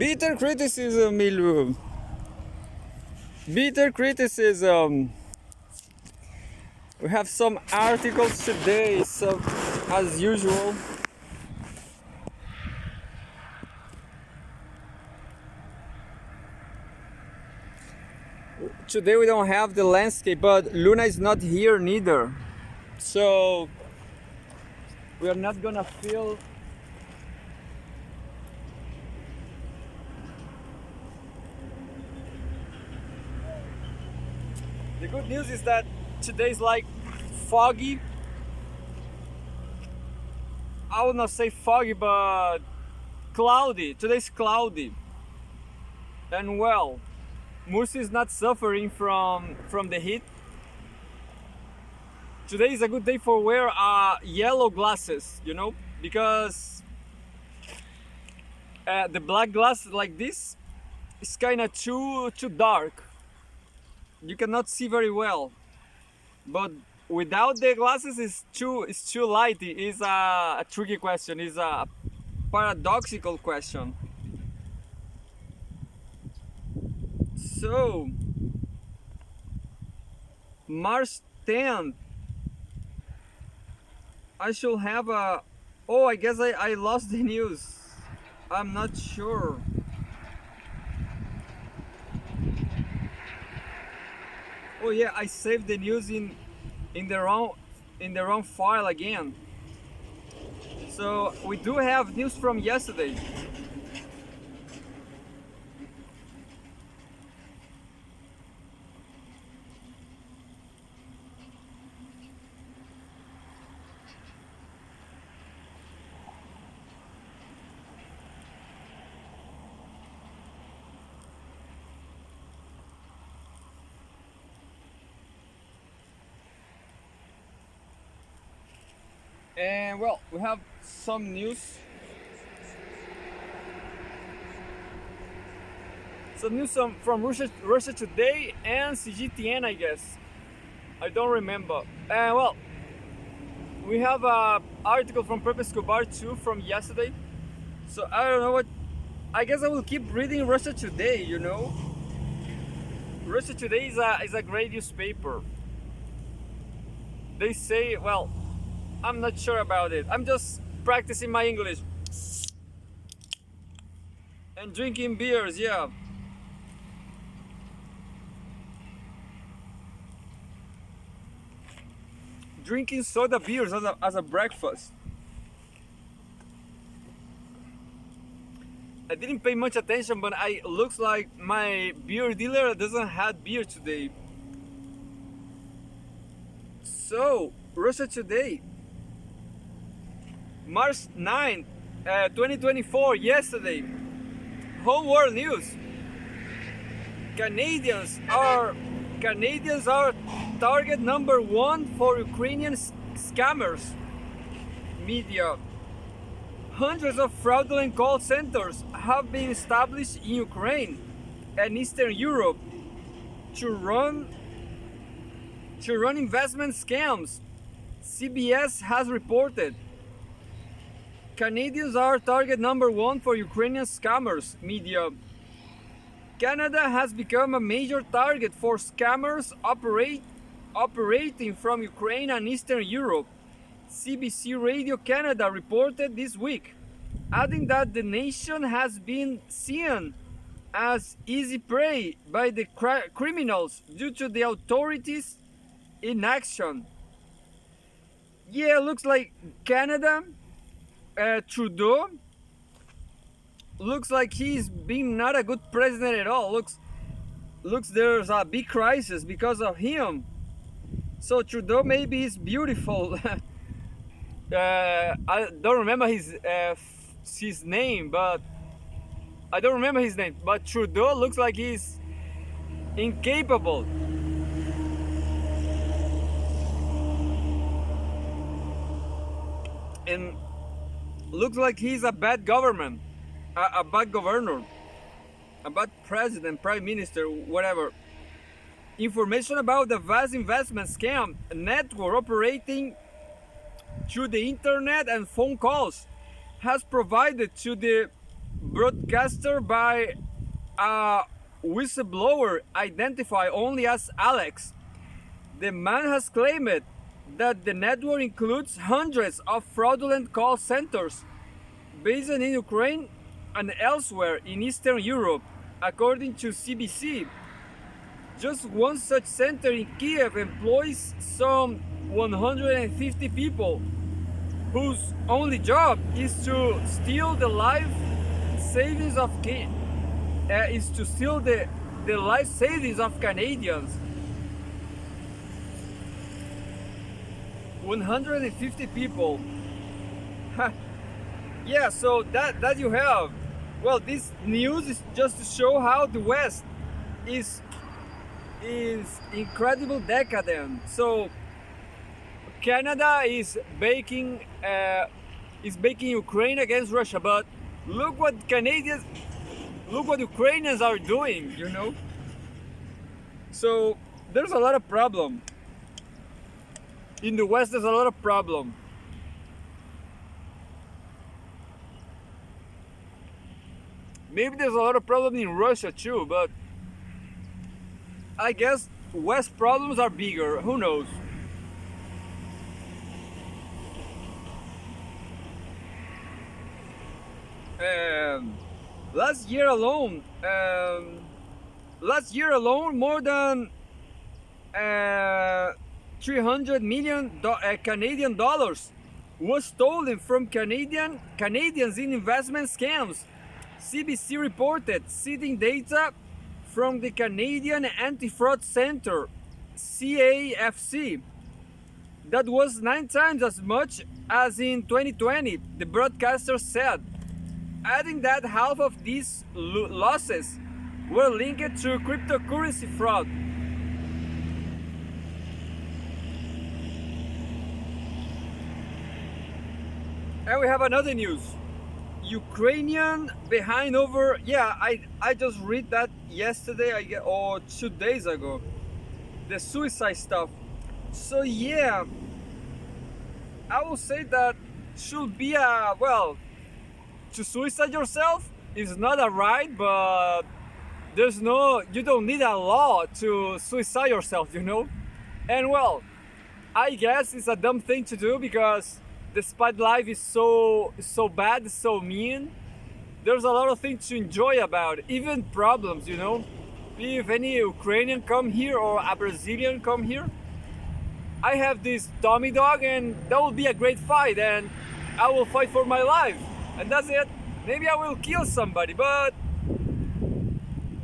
Bitter criticism, Milu. Bitter criticism. We have some articles today, so as usual. Today we don't have the landscape, but Luna is not here neither. So we are not gonna feel the good news is that today's like foggy. I would not say foggy, but cloudy. Today's cloudy. And well, Murcia is not suffering from the heat. Today is a good day for wear yellow glasses, you know, because the black glasses like this is kind of too dark. You cannot see very well, but without the glasses it's too light. It's a tricky question. It's a paradoxical question. So March 10th, I should have a. Oh, I guess I lost the news. I'm not sure. Oh yeah, I saved the news in the wrong file again. So we do have news from yesterday. And well, we have some news. Some news from Russia Today and CGTN, I guess. I don't remember. And well, we have a article from Pepe Escobar too from yesterday. So I don't know what. I guess I will keep reading Russia Today. You know, Russia Today is a great newspaper. They say, well, I'm not sure about it. I'm just practicing my English. And drinking beers, yeah. Drinking soda beers as a breakfast. I didn't pay much attention, but it looks like my beer dealer doesn't have beer today. So, Russia Today. March 9th, 2024, yesterday. Whole world news. Canadians are target number one for Ukrainian scammers. Media. Hundreds of fraudulent call centers have been established in Ukraine and Eastern Europe to run investment scams. CBS has reported. Canadians are target number one for Ukrainian scammers. Media. Canada has become a major target for scammers operating from Ukraine and Eastern Europe. CBC Radio Canada reported this week, adding that the nation has been seen as easy prey by the criminals due to the authorities' inaction. Yeah, looks like Canada, Trudeau, looks like he's been not a good president at all. Looks there's a big crisis because of him. So Trudeau maybe is beautiful. I don't remember his name, but I don't remember his name. But Trudeau looks like he's incapable. And looks like he's a bad government, a bad governor, a bad president, prime minister, whatever. Information about the vast investment scam network operating through the internet and phone calls has provided to the broadcaster by a whistleblower identified only as Alex. The man has claimed that the network includes hundreds of fraudulent call centers based in Ukraine and elsewhere in Eastern Europe, according to CBC. Just one such center in Kiev employs some 150 people whose only job is to steal the life savings of the life savings of Canadians. 150 people. Yeah, so that you have. Well, this news is just to show how the West is incredible decadent. So Canada is baking Ukraine against Russia, but look what Ukrainians are doing, you know. So there's a lot of problem in the West. There's a lot of problem. Maybe there's a lot of problem in Russia too, but I guess West problems are bigger. Who knows? Last year alone, more than 300 million Canadian dollars was stolen from Canadians in investment scams. CBC reported, citing data from the Canadian Anti-Fraud Centre, CAFC. That was 9 times as much as in 2020, the broadcaster said, adding that half of these losses were linked to cryptocurrency fraud. And we have another news. Ukrainian behind over, yeah, I just read that yesterday or 2 days ago, the suicide stuff. So yeah, I will say that should be to suicide yourself is not a right, but you don't need a law to suicide yourself, you know. And well, I guess it's a dumb thing to do because despite life is so bad, so mean, there's a lot of things to enjoy about it, even problems, you know. If any Ukrainian come here or a Brazilian come here, I have this Tommy dog and that will be a great fight and I will fight for my life. And that's it. Maybe I will kill somebody, but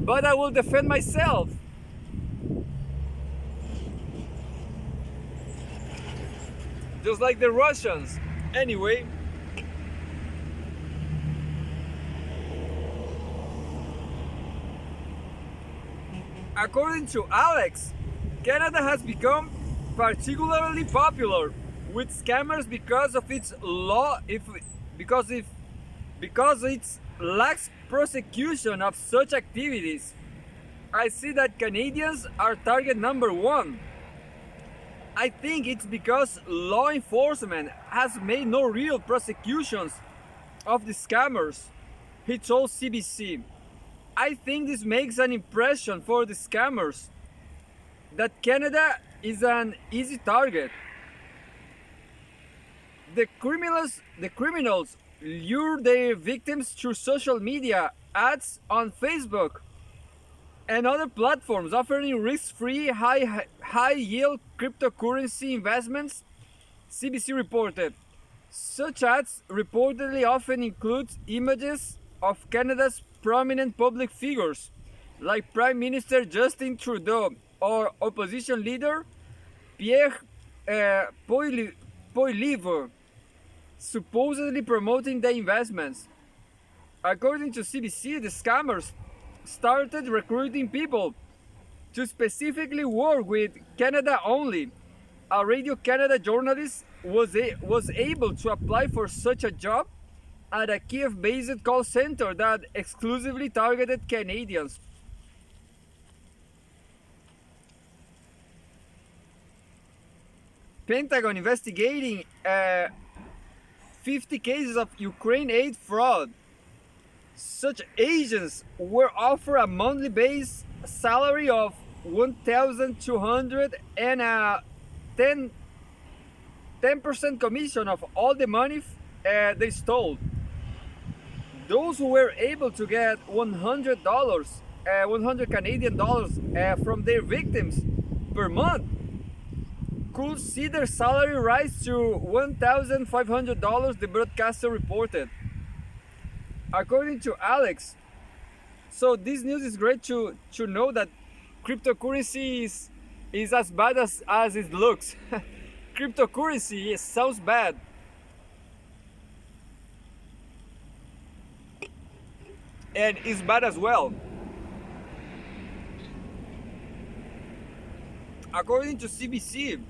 I will defend myself. Just like the Russians. Anyway, according to Alex, Canada has become particularly popular with scammers because of its law, because it lacks prosecution of such activities. I see that Canadians are target number 1. I think it's because law enforcement has made no real prosecutions of the scammers, he told CBC. I think this makes an impression for the scammers that Canada is an easy target. The criminals lure their victims through social media, ads on Facebook, and other platforms offering risk-free, high-yield cryptocurrency investments, CBC reported. Such ads reportedly often include images of Canada's prominent public figures, like Prime Minister Justin Trudeau or opposition leader Pierre Poilievre, supposedly promoting the investments. According to CBC, the scammers started recruiting people to specifically work with Canada only. A Radio Canada journalist was able to apply for such a job at a Kiev-based call center that exclusively targeted Canadians. Pentagon investigating 50 cases of Ukraine aid fraud. Such agents were offered a monthly base salary of 1,200 and a 10% commission of all the money they stole. Those who were able to get $100, 100 Canadian dollars from their victims per month could see their salary rise to $1,500, the broadcaster reported. According to Alex, so this news is great to know that cryptocurrency is as bad as it looks. Cryptocurrency sounds bad. And is bad as well. According to CBC,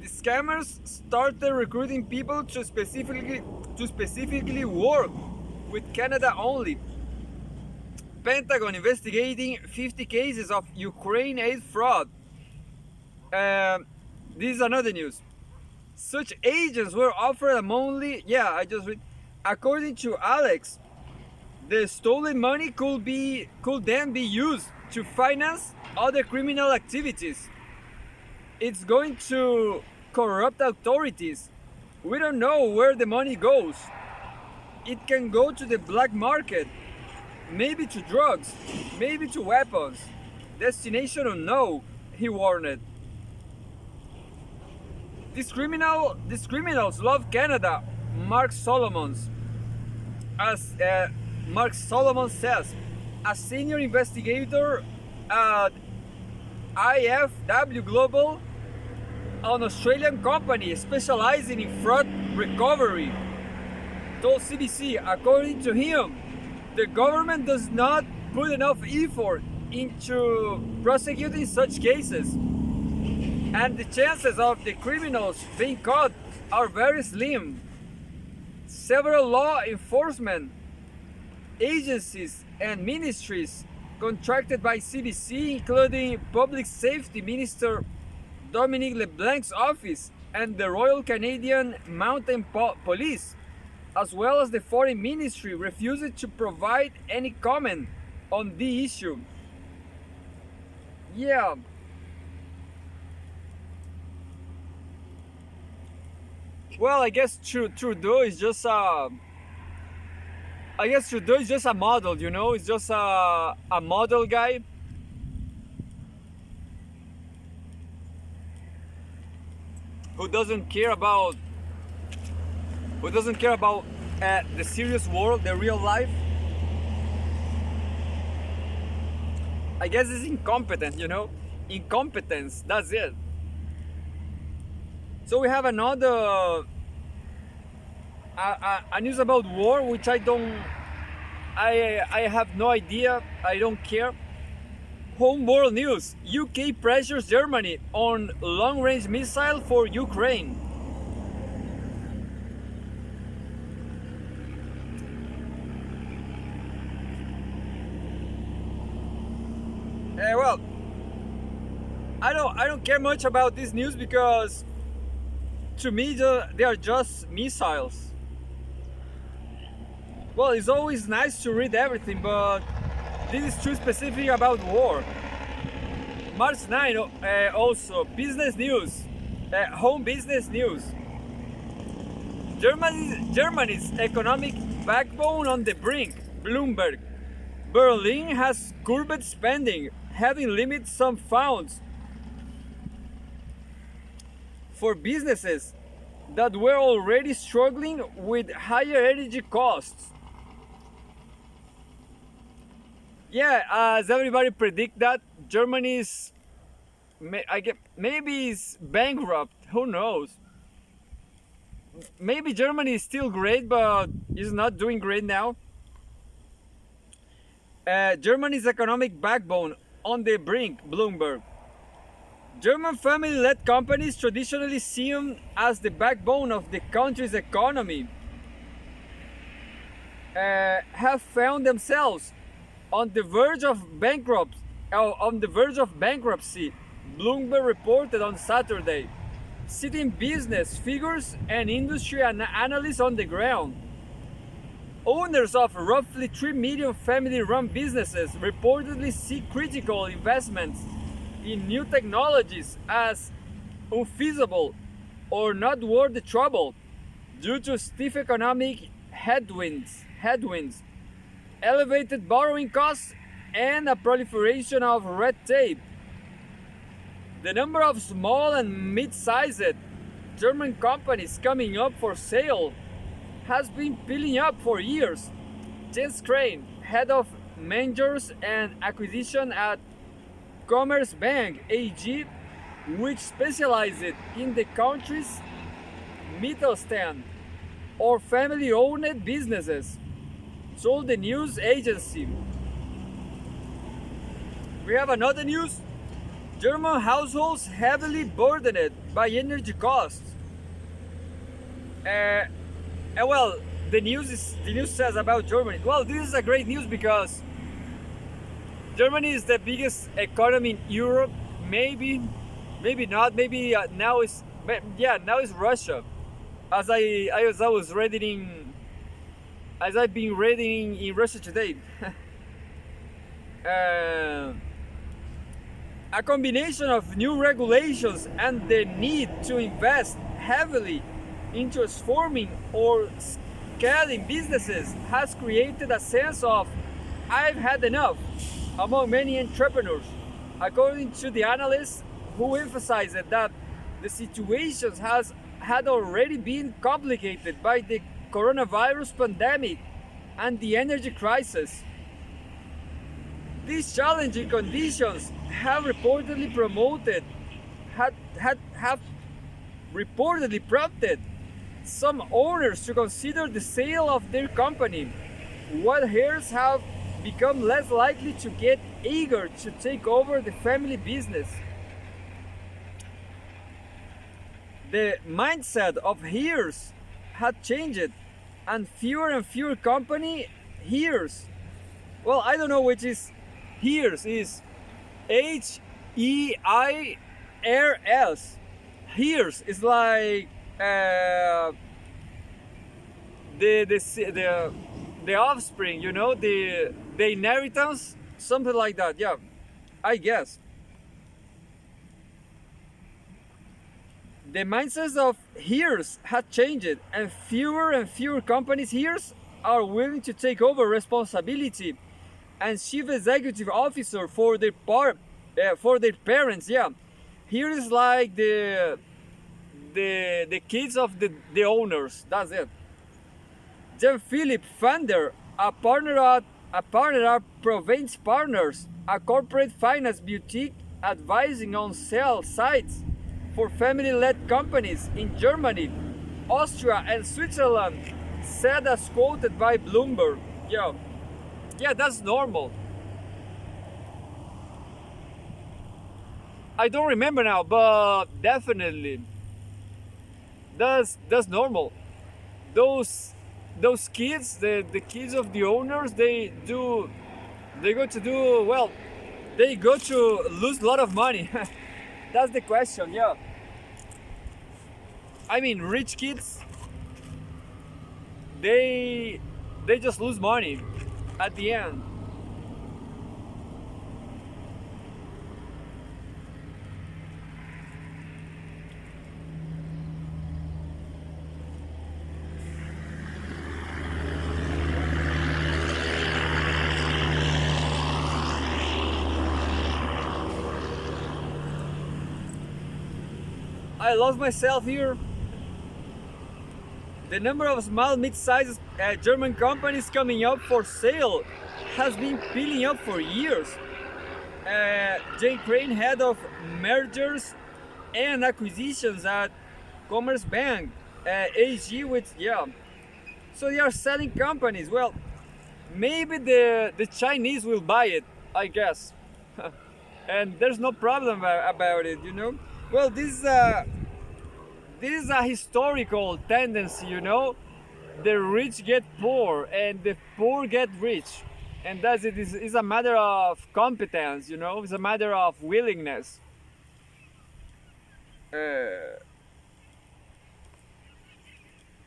the scammers started recruiting people to specifically work with Canada only. Pentagon investigating 50 cases of Ukraine aid fraud. This is another news. Such agents were offered a monthly. Yeah, I just read. According to Alex, the stolen money could then be used to finance other criminal activities. It's going to corrupt authorities. We don't know where the money goes. It can go to the black market, maybe to drugs, maybe to weapons. Destination unknown, he warned. These criminals love Canada, Mark Solomons. As Mark Solomon says, a senior investigator at IFW Global, an Australian company specializing in fraud recovery, told CBC, according to him, the government does not put enough effort into prosecuting such cases, and the chances of the criminals being caught are very slim. Several law enforcement agencies and ministries contracted by CBC, including Public Safety Minister Dominic LeBlanc's office and the Royal Canadian Mounted Police, as well as the Foreign Ministry, refused to provide any comment on the issue. Yeah. Well, I guess Trudeau is just a model, you know. It's just a model guy. Who doesn't care about the serious world, the real life. I guess it's incompetent, you know. Incompetence, that's it. So we have another a news about war, which I have no idea. I don't care. Home world news: UK pressures Germany on long-range missile for Ukraine. Well, I don't care much about this news because to me they are just missiles. Well, it's always nice to read everything, but this is too specific about war. March 9, also business news, home business news. Germany's economic backbone on the brink. Bloomberg. Berlin has curbed spending, having limited some funds for businesses that were already struggling with higher energy costs. Yeah, as everybody predict that Germany is, maybe is bankrupt. Who knows? Maybe Germany is still great, but is not doing great now. Germany's economic backbone on the brink. Bloomberg. German family-led companies, traditionally seen as the backbone of the country's economy, have found themselves on the verge of bankruptcy. Bloomberg reported on Saturday, citing business figures and industry analysts on the ground. Owners of roughly 3 million family-run businesses reportedly see critical investments in new technologies as unfeasible or not worth the trouble due to stiff economic headwinds, elevated borrowing costs, and a proliferation of red tape. The number of small and mid-sized German companies coming up for sale has been piling up for years. Jens Crane, head of mergers and acquisition at Commerzbank AG, which specializes in the country's Mittelstand or family-owned businesses, told the news agency. We have another news. German households heavily burdened by energy costs. Well, the news says about Germany. Well, this is a great news because Germany is the biggest economy in Europe. Maybe not. Maybe now it's Russia. As I've been reading in Russia Today. A combination of new regulations and the need to invest heavily in transforming or scaling businesses has created a sense of "I've had enough" among many entrepreneurs, according to the analysts who emphasized that the situation had already been complicated by the coronavirus pandemic and the energy crisis. These challenging conditions have reportedly prompted some owners to consider the sale of their company, while heirs have become less likely to get eager to take over the family business. The mindset of heirs had changed, and fewer company heirs. Well, I don't know which is heirs. Is HEIRS. Heirs is like the offspring, you know, the inheritance, something like that. Yeah, I guess. The mindsets of heirs had changed, and fewer companies heirs are willing to take over responsibility and chief executive officer for their parents. Yeah, here is like the kids of the owners. That's it. Jean-Philippe Fander, a partner at Provence Partners, a corporate finance boutique advising on sell sites for family-led companies in Germany, Austria, and Switzerland, said as quoted by Bloomberg. Yeah, that's normal. I don't remember now, but definitely that's normal. Those kids, the kids of the owners, they go to lose a lot of money. That's the question. Yeah, I mean, rich kids, they just lose money at the end. I lost myself here. The number of small, mid-sized German companies coming up for sale has been piling up for years. Jane Crane, head of mergers and acquisitions at Commerzbank AG, so they are selling companies. Well, maybe the Chinese will buy it, I guess, and there's no problem about it, you know. Well, this is a historical tendency, you know. The rich get poor and the poor get rich, and that's it. It's a matter of competence, you know. It's a matter of willingness.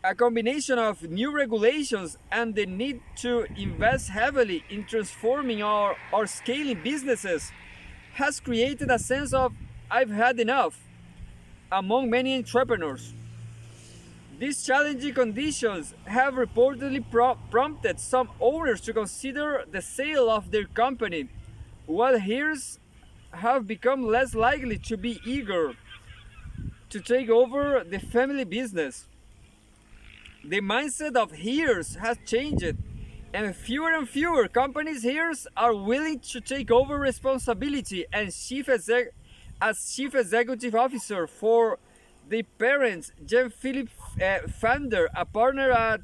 A combination of new regulations and the need to invest heavily in transforming or scaling businesses has created a sense of "I've had enough" among many entrepreneurs. These challenging conditions have reportedly prompted some owners to consider the sale of their company, while heirs have become less likely to be eager to take over the family business. The mindset of heirs has changed, and fewer companies' heirs are willing to take over responsibility and as chief executive officer for the parents. Jean-Philippe Fander, a partner at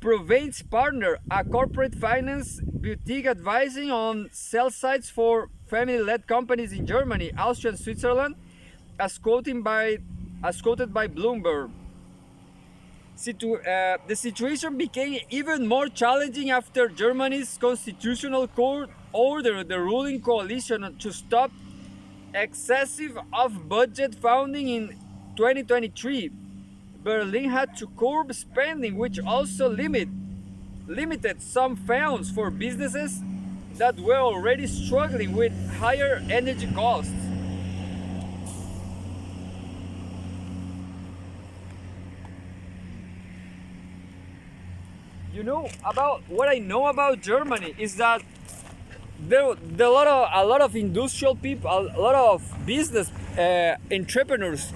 Provence Partner, a corporate finance boutique advising on sell sites for family-led companies in Germany, Austria, and Switzerland, as quoted by Bloomberg. The situation became even more challenging after Germany's constitutional court ordered the ruling coalition to stop excessive off-budget funding in 2023. Berlin had to curb spending, which also limited some funds for businesses that were already struggling with higher energy costs. You know, about what I know about Germany is that there are a lot of industrial people, a lot of business entrepreneurs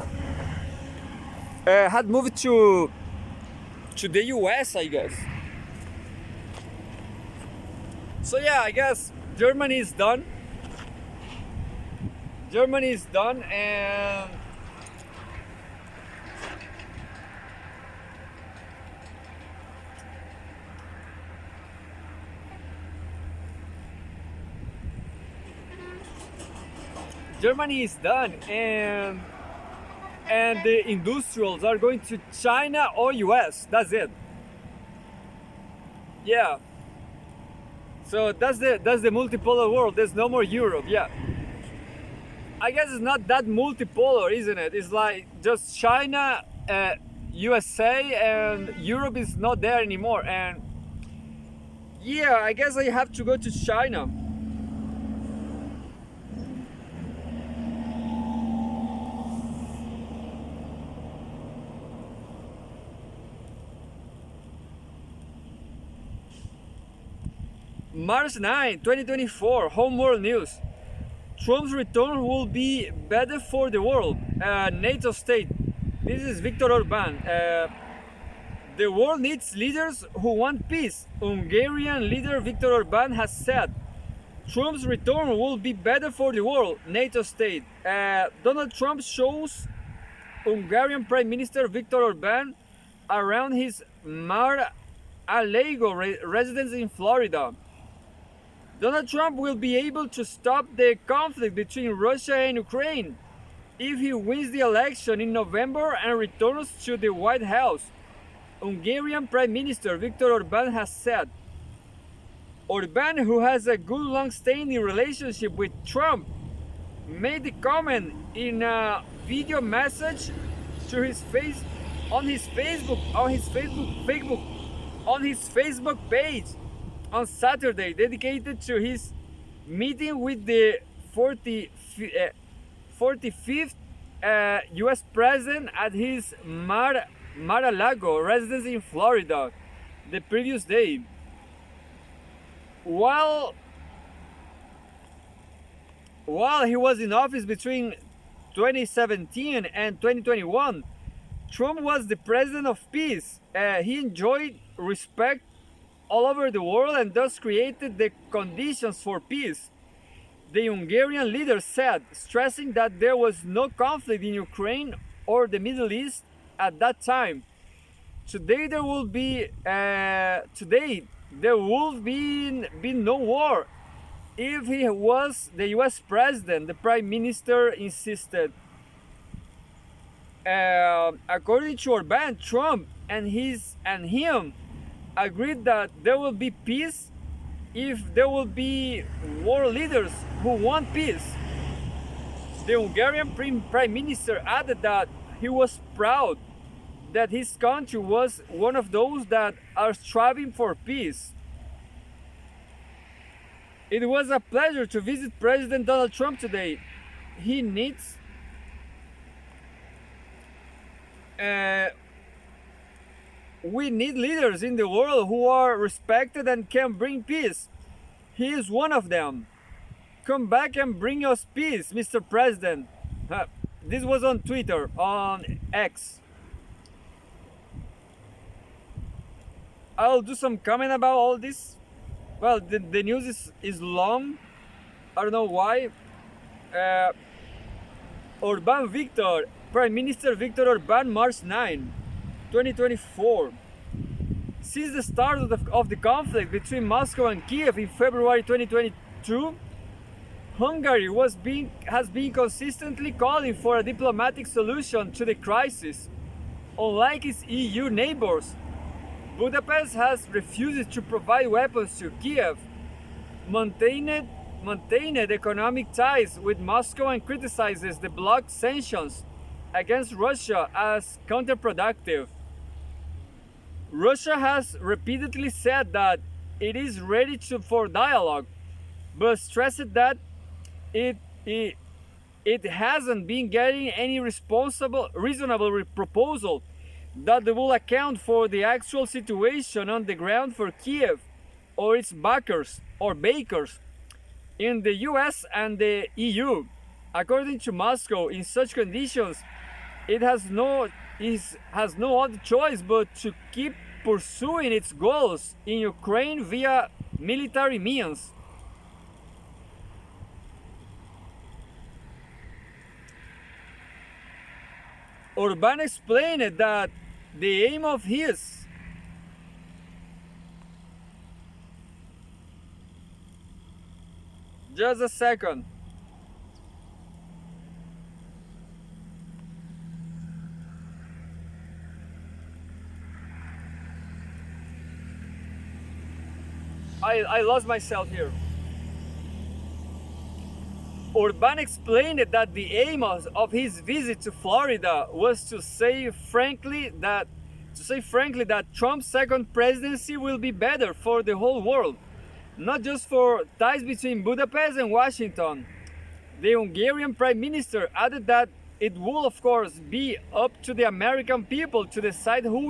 had moved to the US, I guess. So yeah, I guess Germany is done. Germany is done, and Germany is done, and the industrials are going to China or US. That's it. Yeah. So that's the multipolar world. There's no more Europe. Yeah. I guess it's not that multipolar, isn't it? It's like just China, USA, and Europe is not there anymore. And yeah, I guess I have to go to China. March 9, 2024, Home World News. Trump's return will be better for the world. NATO state. This is Viktor Orban. The world needs leaders who want peace. Hungarian leader Viktor Orban has said. Trump's return will be better for the world. NATO state. Donald Trump shows Hungarian Prime Minister Viktor Orban around his Mar-a-Lago residence in Florida. Donald Trump will be able to stop the conflict between Russia and Ukraine if he wins the election in November and returns to the White House, Hungarian Prime Minister Viktor Orban has said. Orban, who has a good long-standing relationship with Trump, made the comment in a video message to his face on his Facebook page on Saturday, dedicated to his meeting with the 45th US President at his Mar-a-Lago residence in Florida the previous day. While he was in office between 2017 and 2021, Trump was the president of peace. He enjoyed respect all over the world and thus created the conditions for peace, the Hungarian leader said, stressing that there was no conflict in Ukraine or the Middle East at that time. Today there will be no war. If he was the US president, the prime minister insisted. According to Orban, Trump and him agreed that there will be peace if there will be world leaders who want peace. The Hungarian prime minister added that he was proud that his country was one of those that are striving for peace. It was a pleasure to visit President Donald Trump today. He needs we need leaders in the world who are respected and can bring peace. He is one of them. Come back and bring us peace, Mr. President. This was on Twitter, on X. I'll do some comment about all this. Well, the news is long. I don't know why. Orban Victor, Prime Minister Victor Orban, March 9, 2024. Since the start of the conflict between Moscow and Kiev in February 2022, Hungary has been consistently calling for a diplomatic solution to the crisis. Unlike its EU neighbors, Budapest has refused to provide weapons to Kiev, maintained economic ties with Moscow, and criticizes the bloc's sanctions against Russia as counterproductive. Russia has repeatedly said that it is ready for dialogue, but stressed that it hasn't been getting any reasonable proposal that will account for the actual situation on the ground for Kiev or its backers or bakers in the US and the EU. According to Moscow, in such conditions, it has no other choice but to keep pursuing its goals in Ukraine via military means. Orban explained that the aim of his just a second. I lost myself here. Orban explained that the aim of his visit to Florida was to say frankly that Trump's second presidency will be better for the whole world, not just for ties between Budapest and Washington. The Hungarian Prime Minister added that it will of course be up to the American people to decide who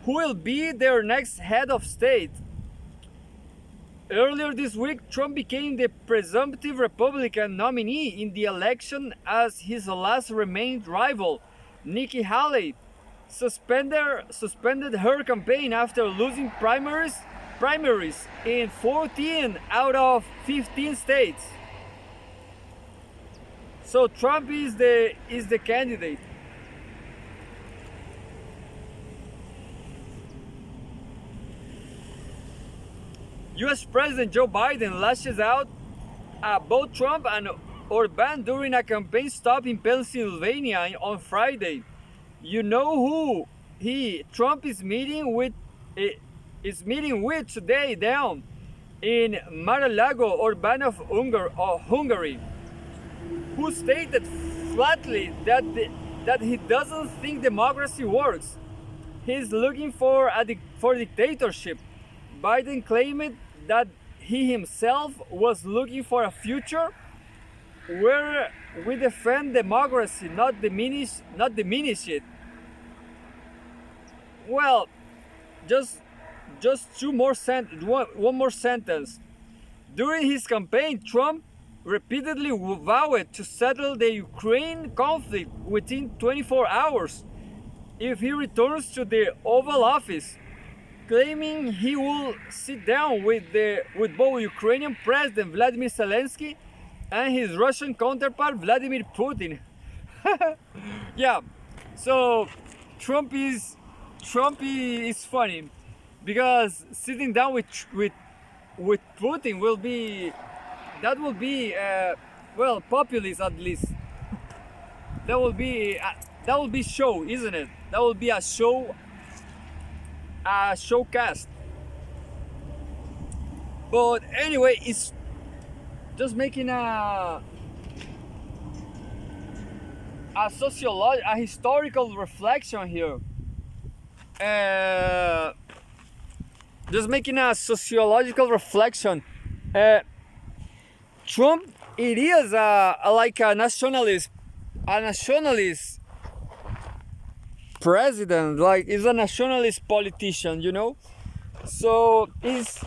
will be their next head of state. Earlier this week, Trump became the presumptive Republican nominee in the election as his last remaining rival, Nikki Haley, suspended her campaign after losing primaries in 14 out of 15 states. So Trump is the candidate. US President Joe Biden lashes out at both Trump and Orban during a campaign stop in Pennsylvania on Friday. You know who Trump is meeting with today down in Mar-a-Lago, Orban of Hungary, who stated flatly that he doesn't think democracy works. He's looking for dictatorship. Biden claimed that he himself was looking for a future where we defend democracy, not diminish it. Well, just one more sentence. During his campaign, Trump repeatedly vowed to settle the Ukraine conflict within 24 hours if he returns to the Oval Office, claiming he will sit down with both Ukrainian President Vladimir Zelensky and his Russian counterpart Vladimir Putin. Yeah, so Trump is funny because sitting down with Putin will be well, populist at least. That will be show, isn't it? That will be a showcast. But anyway, it's just making a historical reflection here. uh, just making a sociological reflection. Uh, Trump, it is like a nationalist president. Like, is a nationalist politician, you know. So it's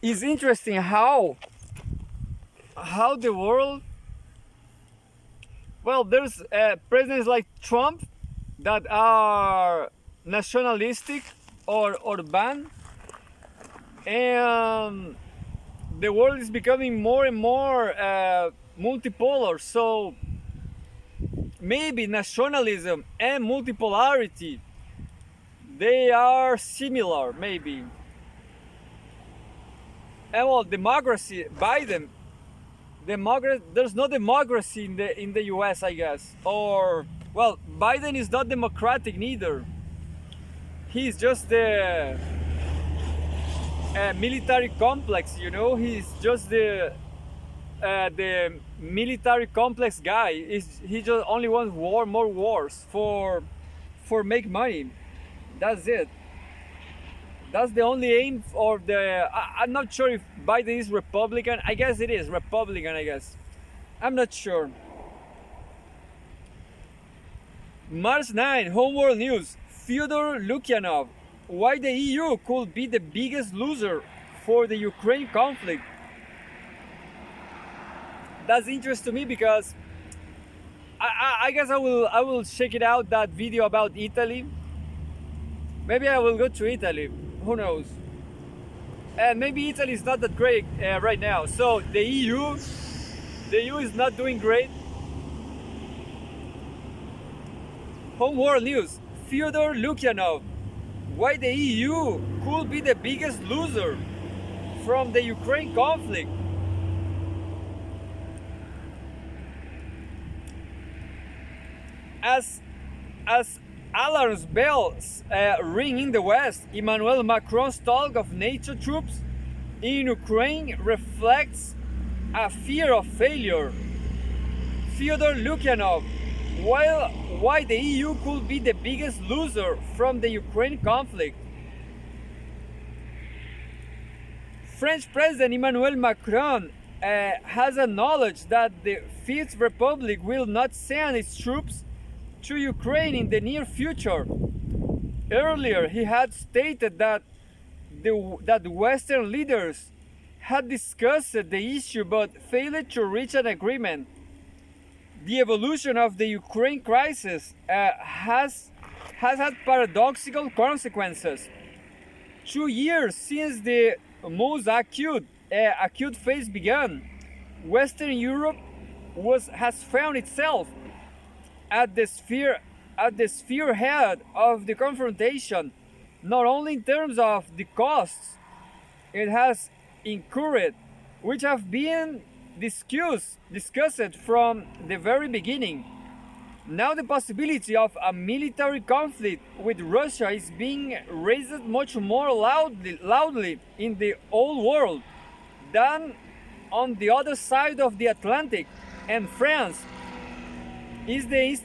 interesting how the world. Well, there's presidents like Trump that are nationalistic or urban, and the world is becoming more and more multipolar. So maybe nationalism and multipolarity, they are similar, maybe. And well, democracy, Biden, there's no democracy in the US, I guess. Or, well, Biden is not democratic neither. He's just the military complex, you know. He's just the military complex guy. He just only wants more wars for make money. That's it. That's the only aim of the. I'm not sure if Biden is Republican. I guess it is Republican. I guess. I'm not sure. March 9, Homeworld News. Fyodor Lukyanov. Why the EU could be the biggest loser for the Ukraine conflict. That's interesting to me because I guess I will check it out, that video about Italy. Maybe I will go to Italy. Who knows? And maybe Italy is not that great right now. So the EU is not doing great. Homeworld News. Fyodor Lukyanov. Why the EU could be the biggest loser from the Ukraine conflict. As alarm bells ring in the West, Emmanuel Macron's talk of NATO troops in Ukraine reflects a fear of failure. Fyodor Lukyanov, why the EU could be the biggest loser from the Ukraine conflict. French President Emmanuel Macron has acknowledged that the Fifth Republic will not send its troops to Ukraine in the near future. Earlier, he had stated that the Western leaders had discussed the issue but failed to reach an agreement. The evolution of the Ukraine crisis has had paradoxical consequences. 2 years since the most acute phase began, Western Europe has found itself at the spearhead of the confrontation, not only in terms of the costs it has incurred, which have been discussed from the very beginning. Now the possibility of a military conflict with Russia is being raised much more loudly in the old world than on the other side of the Atlantic, and France is the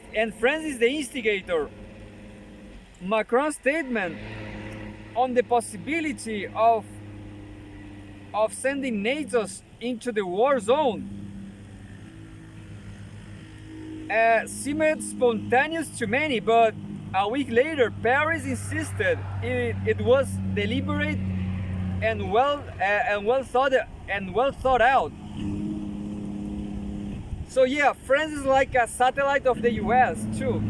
instigator. Macron's statement on the possibility of sending NATO into the war zone seemed spontaneous to many, but a week later, Paris insisted it was deliberate and well thought out. So yeah, France is like a satellite of the US too.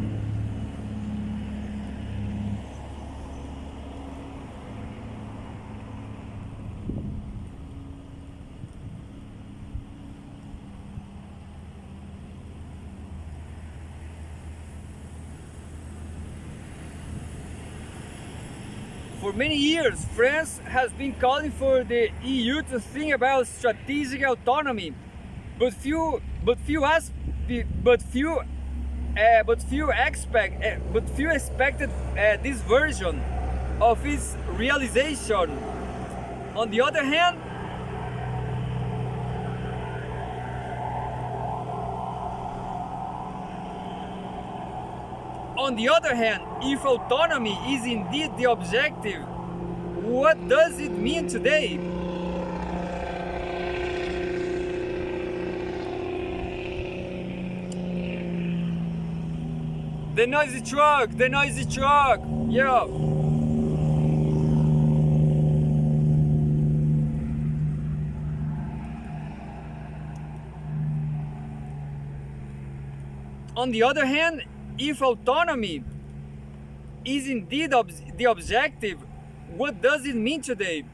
For many years, France has been calling for the EU to think about strategic autonomy, but few expected this version of its realization. On the other hand, On the other hand, if autonomy is indeed the objective, what does it mean today? The noisy truck, yeah. On the other hand, if autonomy is indeed the objective, what does it mean today?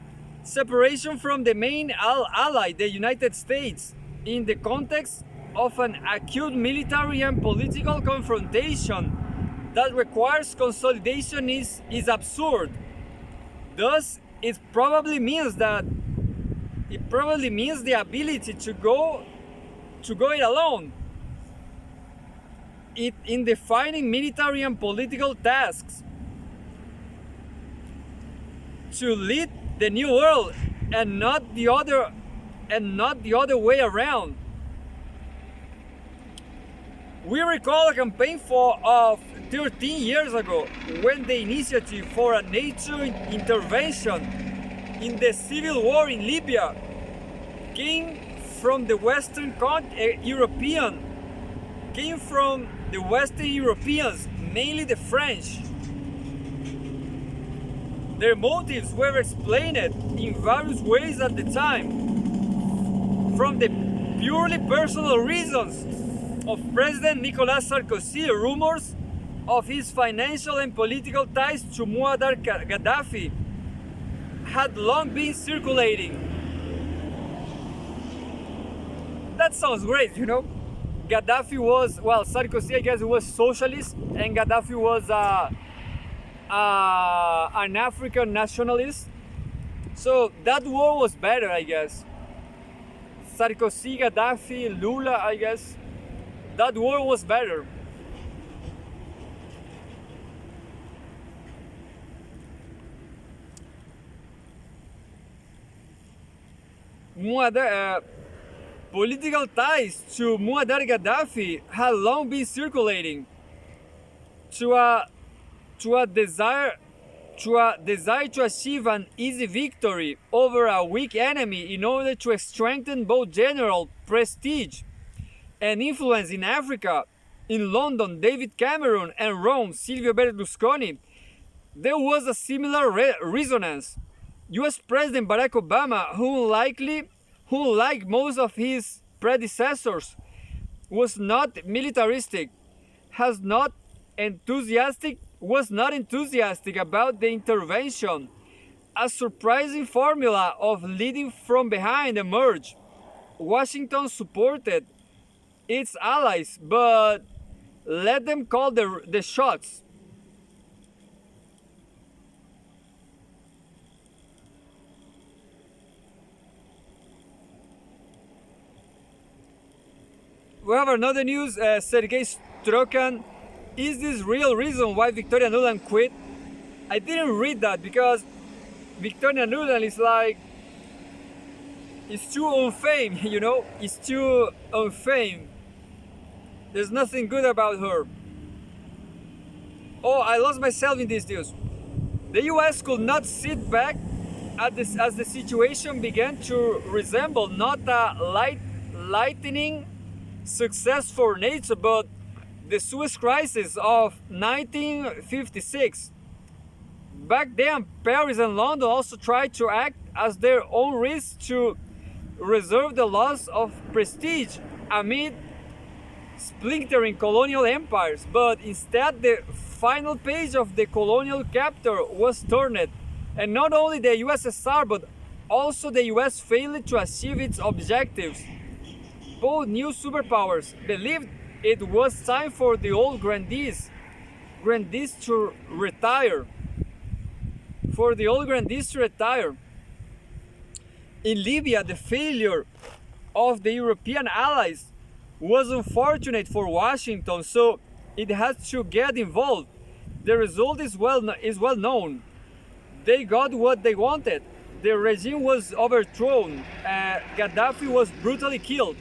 Separation from the main ally, the United States, in the context of an acute military and political confrontation that requires consolidation is absurd. Thus, it probably means the ability to go it alone. In defining military and political tasks, to lead the new world and not the other way around. We recall a campaign of 13 years ago when the initiative for a NATO intervention in the civil war in Libya came from the Western Europeans, mainly the French. Their motives were explained in various ways at the time, from the purely personal reasons of President Nicolas Sarkozy. Rumors of his financial and political ties to Muammar Gaddafi had long been circulating. That sounds great, you know? Gaddafi was, well, Sarkozy, I guess, was socialist, and Gaddafi was an African nationalist. So that war was better, I guess. Sarkozy, Gaddafi, Lula, I guess. That war was better. Political ties to Muammar Gaddafi had long been circulating. To a desire to achieve an easy victory over a weak enemy in order to strengthen both general prestige and influence in Africa. In London, David Cameron, and Rome, Silvio Berlusconi, there was a similar resonance. US President Barack Obama, who like most of his predecessors, was not militaristic, was not enthusiastic about the intervention. A surprising formula of leading from behind emerged. Washington supported its allies, but let them call the shots. We have another news. Sergei Strokan. Is this real reason why Victoria Nuland quit? I didn't read that because Victoria Nuland is like, it's too unfamed, you know? It's too unfamed. There's nothing good about her. Oh, I lost myself in this news. The US could not sit back as the situation began to resemble not a lightning success for NATO, but the Suez Crisis of 1956. Back then, Paris and London also tried to act as their own risk to reserve the loss of prestige amid splintering colonial empires, but instead the final page of the colonial chapter was turned, and not only the USSR but also the US failed to achieve its objectives. Both new superpowers believed it was time for the old grandees to retire. In Libya, the failure of the European allies was unfortunate for Washington, so it had to get involved. The result is well known. They got what they wanted. The regime was overthrown. Gaddafi was brutally killed.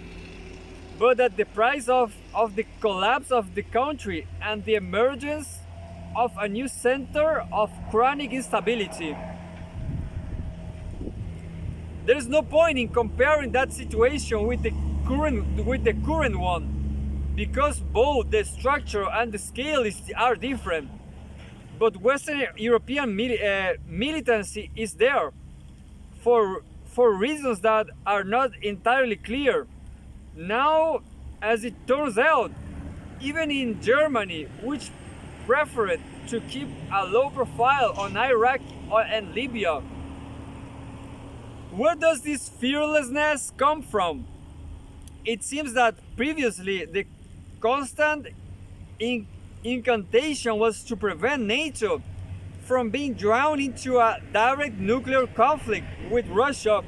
But at the price of the collapse of the country and the emergence of a new center of chronic instability. There is no point in comparing that situation with the current one, because both the structure and the scale are different. But Western European militancy is there for reasons that are not entirely clear. Now, as it turns out, even in Germany, which preferred to keep a low profile on Iraq and Libya, where does this fearlessness come from? It seems that previously the constant incantation was to prevent NATO from being drawn into a direct nuclear conflict with Russia,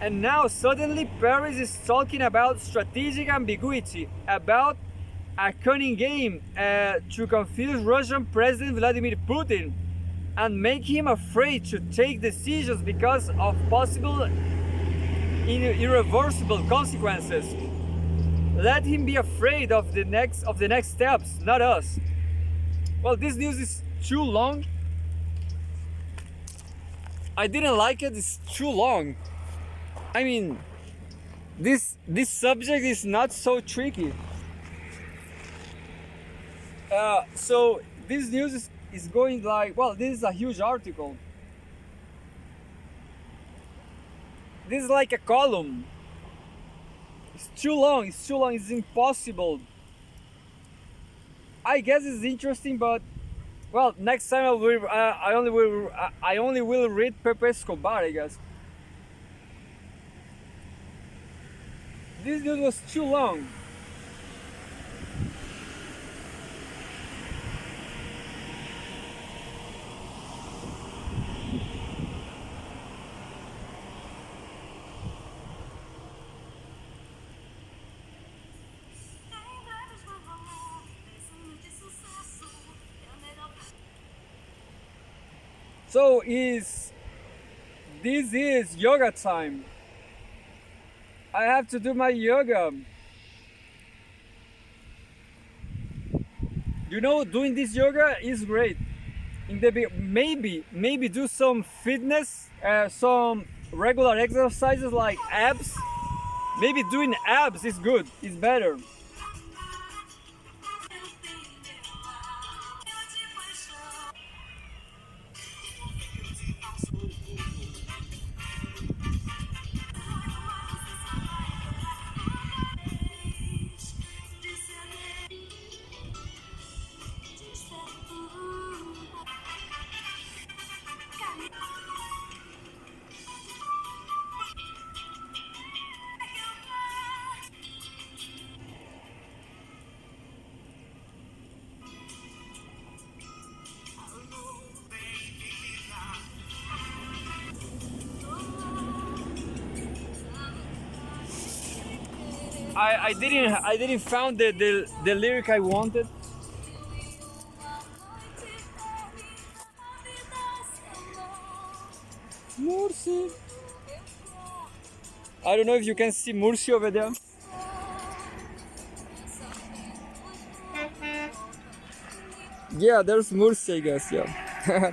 and now suddenly Paris is talking about strategic ambiguity, about a cunning game to confuse Russian President Vladimir Putin and make him afraid to take decisions because of possible irreversible consequences. Let him be afraid of the next steps, not us. Well, this news is too long. I didn't like it. It's too long. I mean, this subject is not so tricky. So this news is going like, well, this is a huge article. This is like a column. It's too long. It's impossible. I guess it's interesting, but well, next time I only will read Pepe Escobar, I guess. This news was too long. So this is yoga time. I have to do my yoga. You know, doing this yoga is great. Maybe do some fitness, some regular exercises like abs. Maybe doing abs is good. It's better. I didn't found the lyric I wanted. Murci. I don't know if you can see Murci over there. Yeah, there's Murci, I guess. Yeah.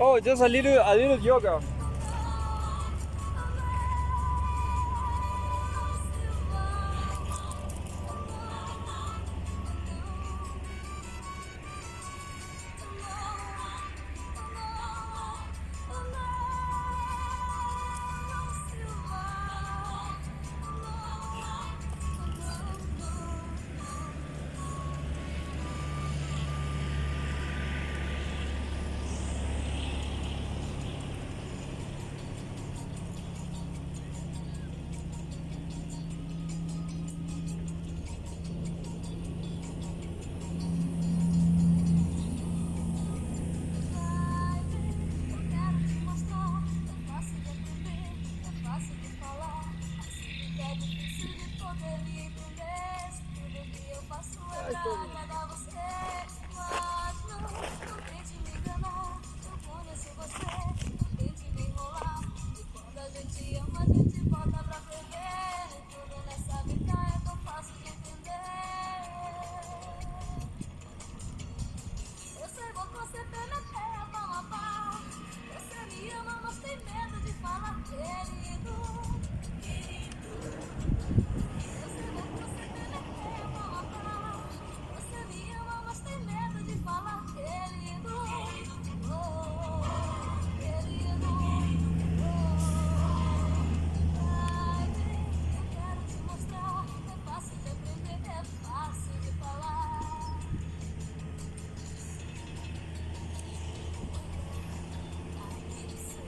Oh, just a little yoga. você Teleteia, Amapá. Você me ama, mas tem medo de falar, querido. Eu sei bem que você Teleteia, Amapá. Você me ama, mas tem medo de falar, querido. Oh, querido. Ai, bem, eu quero te mostrar. É fácil de aprender, é fácil de falar. Aqui você.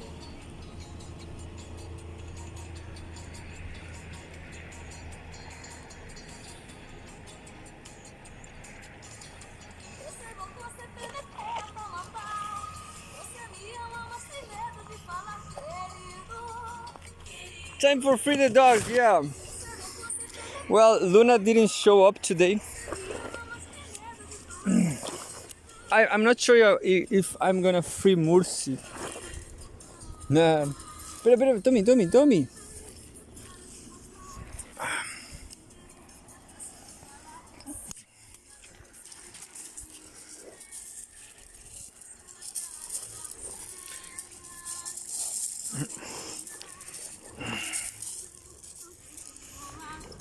Eu sei bom que você Teleteia, Amapá. Você me ama, mas tem medo de falar, querido. Time for free the dogs, yeah. Well, Luna didn't show up today. I'm not sure if I'm gonna free Mursi. Nah. Espera, Tommy.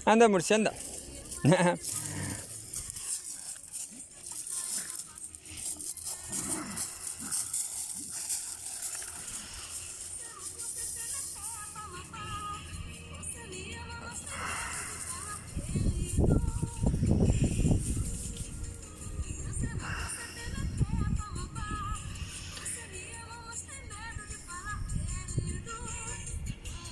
Anda, Mursi, anda.